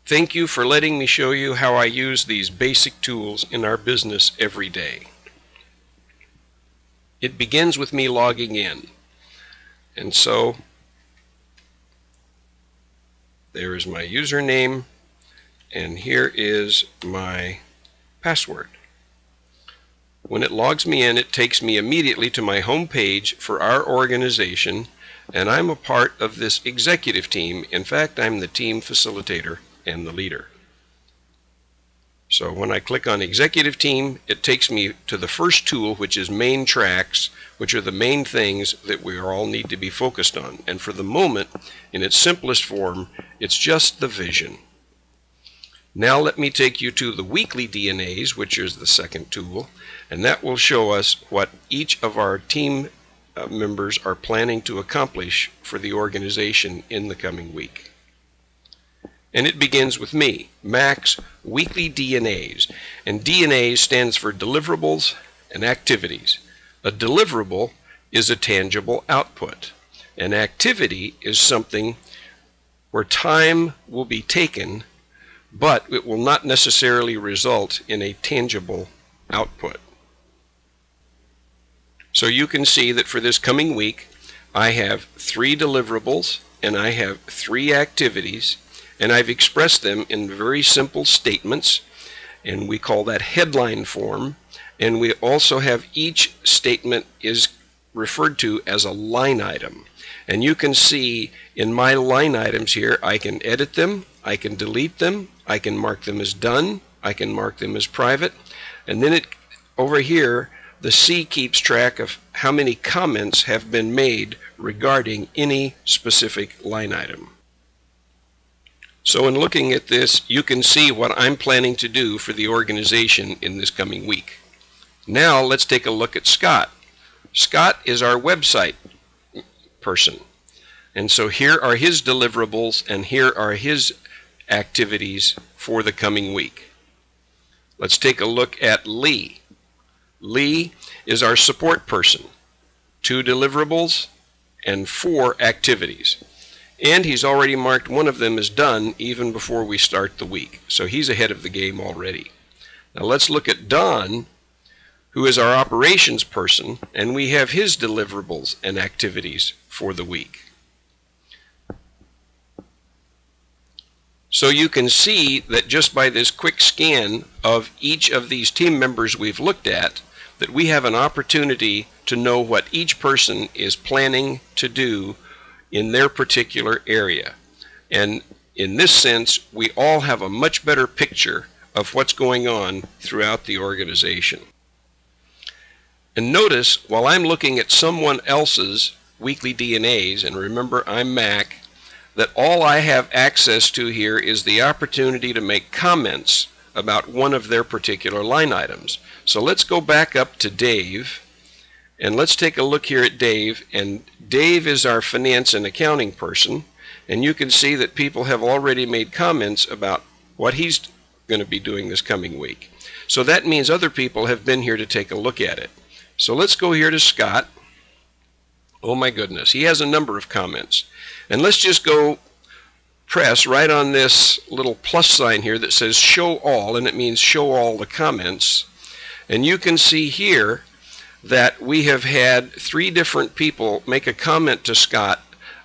Thank you for letting me show you how I use these basic tools in our business every day. It begins with me logging in. And so there is my username, and here is my password. When it logs me in, it takes me immediately to my home page for our organization, and I'm a part of this executive team. In fact, I'm the team facilitator and the leader. So when I click on Executive Team, it takes me to the first tool, which is Main Tracks, which are the main things that we all need to be focused on. And for the moment, in its simplest form, it's just the vision. Now let me take you to the Weekly DNAs, which is the second tool, and that will show us what each of our team members are planning to accomplish for the organization in the coming week. And it begins with me, Max, Weekly DNAs. And DNAs stands for deliverables and activities. A deliverable is a tangible output. An activity is something where time will be taken, but it will not necessarily result in a tangible output. So you can see that for this coming week, I have 3 deliverables and I have 3 activities, and I've expressed them in very simple statements, and we call that headline form. And we also have each statement is referred to as a line item. And you can see in my line items here, I can edit them, I can delete them, I can mark them as done, I can mark them as private, and then over here, the C keeps track of how many comments have been made regarding any specific line item. So in looking at this, you can see what I'm planning to do for the organization in this coming week. Now let's take a look at Scott. Scott is our website person. And so here are his deliverables and here are his activities for the coming week. Let's take a look at Lee. Lee is our support person. 2 deliverables and 4 activities. And he's already marked one of them as done even before we start the week. So he's ahead of the game already. Now let's look at Don, who is our operations person, and we have his deliverables and activities for the week. So you can see that just by this quick scan of each of these team members we've looked at, that we have an opportunity to know what each person is planning to do in their particular area. And in this sense, we all have a much better picture of what's going on throughout the organization. And notice, while I'm looking at someone else's weekly DNAs, and remember I'm Mac, that all I have access to here is the opportunity to make comments about one of their particular line items. So let's go back up to Dave, and let's take a look here at Dave. And Dave is our finance and accounting person, and you can see that people have already made comments about what he's going to be doing this coming week. So that means other people have been here to take a look at it. So let's go here to Scott. Oh my goodness, he has a number of comments. And let's just go press right on this little plus sign here that says show all, and it means show all the comments. And you can see here that we have had 3 different people make a comment to Scott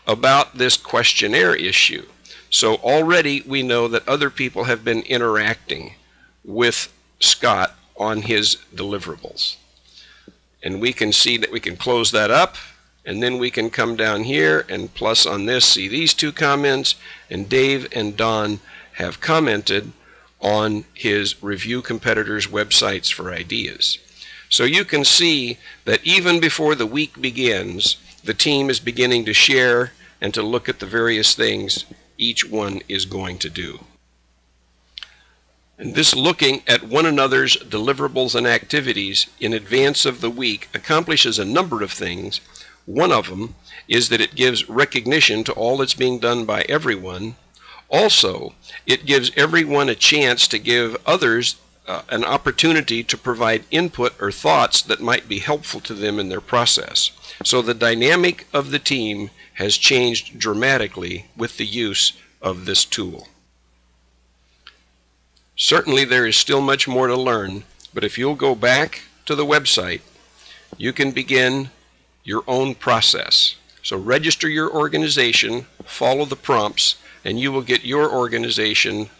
about this questionnaire issue. So already we know that other people have been interacting with Scott on his deliverables. And we can see that we can close that up, and then we can come down here and plus on this, see these 2 comments, and Dave and Don have commented on his Review Competitors websites for ideas. So you can see that even before the week begins, the team is beginning to share and to look at the various things each one is going to do. And this looking at one another's deliverables and activities in advance of the week accomplishes a number of things. One of them is that it gives recognition to all that's being done by everyone. Also, it gives everyone a chance to give others an opportunity to provide input or thoughts that might be helpful to them in their process. So the dynamic of the team has changed dramatically with the use of this tool. Certainly there is still much more to learn, but if you'll go back to the website, you can begin your own process. So register your organization, follow the prompts, and you will get your organization